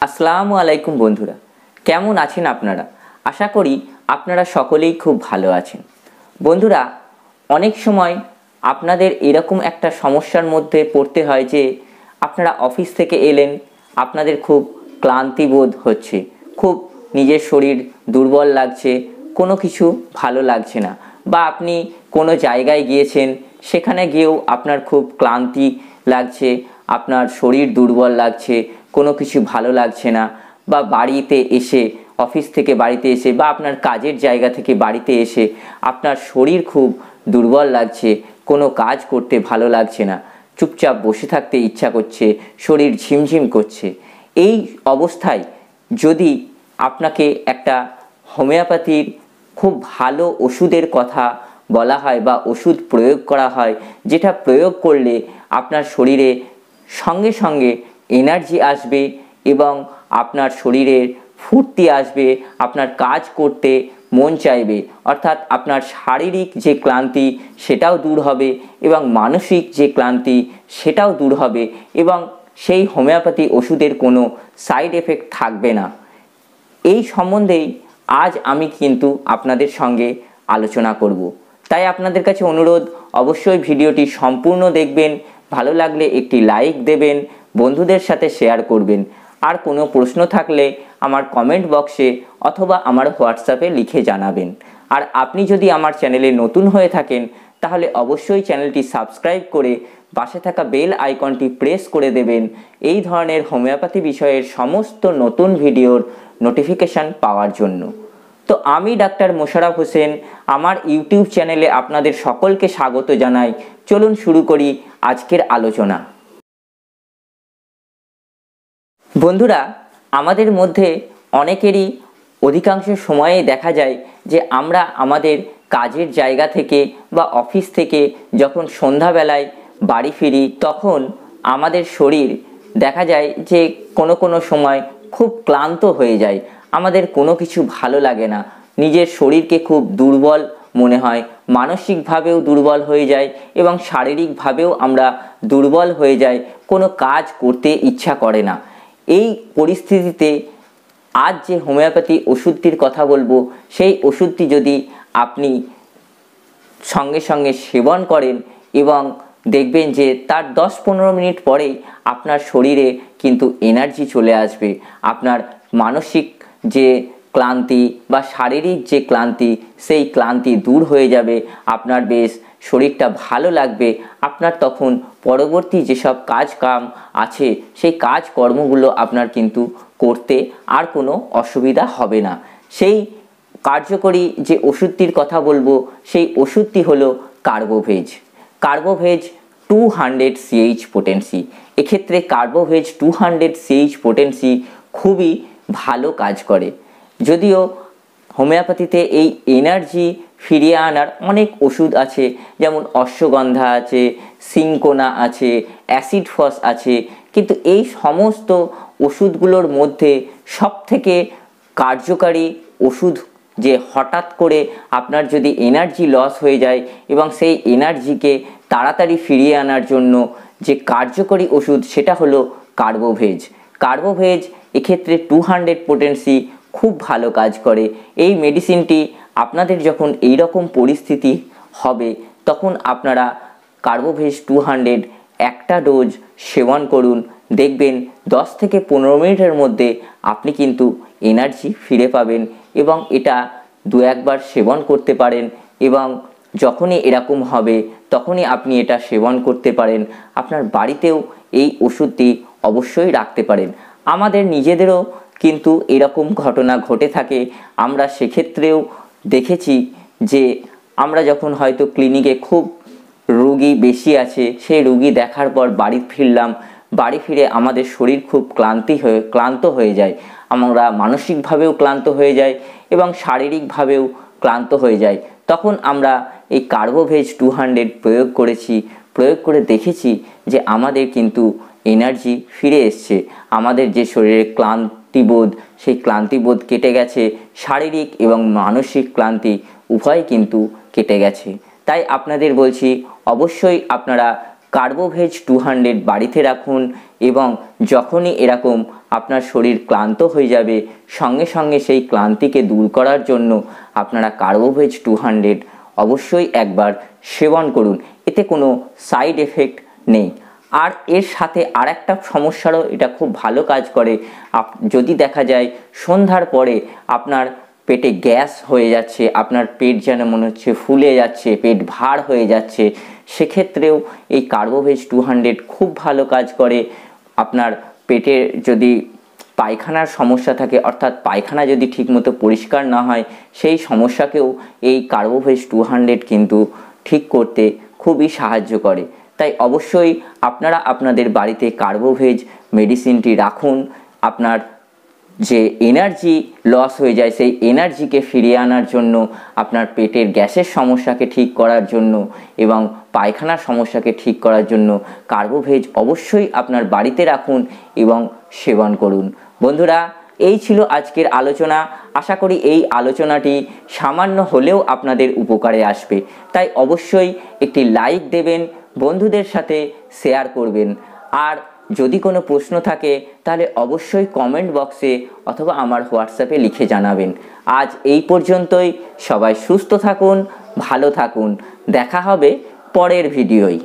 আসসালামু আলাইকুম বন্ধুরা, কেমন আছেন আপনারা? আশা করি আপনারা সকলেই খুব ভালো আছেন। বন্ধুরা, অনেক সময় আপনাদের এরকম একটা সমস্যার মধ্যে পড়তে হয় যে আপনারা অফিস থেকে এলেন, আপনাদের খুব ক্লান্তি বোধ হচ্ছে, খুব নিজের শরীর দুর্বল লাগছে, কোনো কিছু ভালো লাগছে না, বা আপনি কোনো জায়গায় গিয়েছেন, সেখানে গিয়েও আপনার খুব ক্লান্তি লাগছে, আপনার শরীর দুর্বল লাগছে, কোনো কিছু ভালো লাগছে না, বা বাড়িতে এসে অফিস থেকে বাড়িতে এসে বা আপনার কাজের জায়গা থেকে বাড়িতে এসে আপনার শরীর খুব দুর্বল লাগছে, কোনো কাজ করতে ভালো লাগছে না, চুপচাপ বসে থাকতে ইচ্ছা করছে, শরীর ঝিমঝিম করছে। এই অবস্থায় যদি আপনাকে একটা হোমিওপ্যাথির খুব ভালো ওষুধের কথা বলা হয় বা ওষুধ প্রয়োগ করা হয়, যেটা প্রয়োগ করলে আপনার শরীরে সঙ্গে সঙ্গে এনার্জি আসবে এবং আপনার শরীরের ফুর্তি আসবে, আপনার কাজ করতে মন চাইবে, অর্থাৎ আপনার শারীরিক যে ক্লান্তি সেটাও দূর হবে এবং মানসিক যে ক্লান্তি সেটাও দূর হবে, এবং সেই হোমিওপ্যাথি ওষুধের কোনো সাইড এফেক্ট থাকবে না। এই সম্বন্ধেই আজ আমি কিন্তু আপনাদের সঙ্গে আলোচনা করব। তাই আপনাদের কাছে অনুরোধ, অবশ্যই ভিডিওটি সম্পূর্ণ দেখবেন, ভালো লাগলে একটি লাইক দেবেন, বন্ধুদের সাথে শেয়ার করবেন। আর কোনো প্রশ্ন থাকলে আমার কমেন্ট বক্সে অথবা আমার হোয়াটসঅ্যাপে লিখে জানাবেন। আর আপনি যদি আমার চ্যানেলে নতুন হয়ে থাকেন তাহলে অবশ্যই চ্যানেলটি সাবস্ক্রাইব করে পাশে থাকা বেল আইকনটি প্রেস করে দেবেন এই ধরনের হোমিওপ্যাথি বিষয়ের সমস্ত নতুন ভিডিওর নোটিফিকেশান পাওয়ার জন্য। তো আমি ডাক্তার মোশাররফ হোসেন, আমার ইউটিউব চ্যানেলে আপনাদের সকলকে স্বাগত জানাই। চলুন শুরু করি আজকের আলোচনা। বন্ধুরা, আমাদের মধ্যে অনেকেরই অধিকাংশ সময়ে দেখা যায় যে আমরা আমাদের কাজের জায়গা থেকে বা অফিস থেকে যখন সন্ধ্যাবেলায় বাড়ি ফিরি, তখন আমাদের শরীর দেখা যায় যে কোনো সময় খুব ক্লান্ত হয়ে যায়, আমাদের কোনো কিছু ভালো লাগে না, নিজের শরীরকে খুব দুর্বল মনে হয়, মানসিকভাবেও দুর্বল হয়ে যায় এবং শারীরিকভাবেও আমরা দুর্বল হয়ে যাই, কোনো কাজ করতে ইচ্ছা করে না। এই পরিস্থিতিতে আজ যে হোমিওপ্যাথি ওষুধটির কথা বলবো, সেই ওষুধটি যদি আপনি সঙ্গে সঙ্গে সেবন করেন এবং দেখবেন যে তার 10-15 মিনিট পরেই আপনার শরীরে কিন্তু এনার্জি চলে আসবে, আপনার মানসিক যে ক্লান্তি বা শারীরিক যে ক্লান্তি সেই ক্লান্তি দূর হয়ে যাবে, আপনার বেশ শরীরটা ভালো লাগবে, আপনার তখন পরবর্তী যেসব কাম আছে সেই কাজকর্মগুলো আপনার কিন্তু করতে আর কোনো অসুবিধা হবে না। সেই কার্যকরী যে ওষুধটির কথা বলবো সেই ওষুধটি হলো কার্বোভেজ। Carbo veg 200 CH potency. এক্ষেত্রে কার্বোভেজ 200 CH পোটেন্সি খুবই ভালো কাজ করে। যদিও হোমিওপ্যাথিতে এই এনার্জি ফিরিয়ে আনার অনেক ওষুধ আছে, যেমন অশ্বগন্ধা আছে, সিনকোনা আছে, অ্যাসিড ফস আছে, কিন্তু এই সমস্ত ওষুধগুলোর মধ্যে সবথেকে কার্যকারী ওষুধ যে হঠাৎ করে আপনার যদি এনার্জি লস হয়ে যায় এবং সেই এনার্জিকে তাড়াতাড়ি ফিরিয়ে আনার জন্য যে কার্যকরী ওষুধ সেটা হলো কার্বোভেজ। কার্বোভেজ এক্ষেত্রে 200 পোটেন্সি খুব ভালো কাজ করে। এই মেডিসিনটি আপনাদের যখন এই রকম পরিস্থিতি হবে তখন আপনারা কার্বোভেজ 200 একটা ডোজ সেবন করুন, দেখবেন 10 থেকে 15 মিনিটের মধ্যে আপনি কিন্তু এনার্জি ফিরে পাবেন এবং এটা 2-1 বার সেবন করতে পারেন এবং যখনই এরকম হবে তখনই আপনি এটা সেবন করতে পারেন। আপনার বাড়িতেও এই ওষুধটি অবশ্যই রাখতে পারেন। আমাদের নিজেদেরও কিন্তু এরকম ঘটনা ঘটে থাকে, আমরা সেক্ষেত্রেও দেখেছি যে আমরা যখন হয়তো ক্লিনিকে খুব রোগী বেশি আছে, সেই রোগী দেখার পর বাড়ি ফিরলাম, বাড়ি ফিরে আমাদের শরীর খুব ক্লান্ত হয়ে যায়, আমরা মানসিকভাবেও ক্লান্ত হয়ে যাই এবং শারীরিকভাবেও ক্লান্ত হয়ে যায়। তখন আমরা এই কার্বোভেজ 200 প্রয়োগ করেছি, প্রয়োগ করে দেখেছি যে আমাদের কিন্তু এনার্জি ফিরে এসছে, আমাদের যে শরীরের ক্লান্তিবোধ সেই ক্লান্তিবোধ কেটে গেছে, শারীরিক এবং মানসিক ক্লান্তি উভয় কিন্তু কেটে গেছে। তাই আপনাদের বলছি অবশ্যই আপনারা কার্বোভেজ 200 বাড়িতে রাখুন এবং যখনই এরকম আপনার শরীর ক্লান্ত হয়ে যাবে সঙ্গে সঙ্গে সেই ক্লান্তিকে দূর করার জন্য আপনারা কার্বোভেজ 200 অবশ্যই একবার সেবন করুন। এতে কোনো সাইড এফেক্ট নেই। আর এর সাথে আরেকটা সমস্যারও এটা খুব ভালো কাজ করে। যদি দেখা যায় সন্ধ্যার পরে আপনার পেটে গ্যাস হয়ে যাচ্ছে, আপনার পেট যেন মনে হচ্ছে ফুলে যাচ্ছে, পেট ভার হয়ে যাচ্ছে, সেক্ষেত্রেও এই কার্বোভেজ 200 খুব ভালো কাজ করে। আপনার পেটের যদি পায়খানার সমস্যা থাকে, অর্থাৎ পায়খানা যদি ঠিকমতো পরিষ্কার না হয়, সেই সমস্যাকেও এই কার্বোভেজ 200 কিন্তু ঠিক করতে খুবই সাহায্য করে। তাই অবশ্যই আপনারা আপনাদের বাড়িতে কার্বোভেজ মেডিসিনটি রাখুন। আপনার যে এনার্জি লস হয়ে যায় সেই এনার্জিকে ফিরিয়ে আনার জন্য, আপনার পেটের গ্যাসের সমস্যাকে ঠিক করার জন্য এবং পায়খানার সমস্যাকে ঠিক করার জন্য কার্বোভেজ অবশ্যই আপনার বাড়িতে রাখুন এবং সেবন করুন। বন্ধুরা, এই ছিল আজকের আলোচনা। আশা করি এই আলোচনাটি সামান্য হলেও আপনাদের উপকারে আসবে। তাই অবশ্যই একটি লাইক দেবেন, বন্ধুদের সাথে শেয়ার করবেন। আর যদি কোনো প্রশ্ন থাকে তাহলে অবশ্যই কমেন্ট বক্সে অথবা আমার হোয়াটসঅ্যাপে লিখে জানাবেন। আজ এই পর্যন্তই। সবাই সুস্থ থাকুন, ভালো থাকুন। দেখা হবে পরের ভিডিওয়।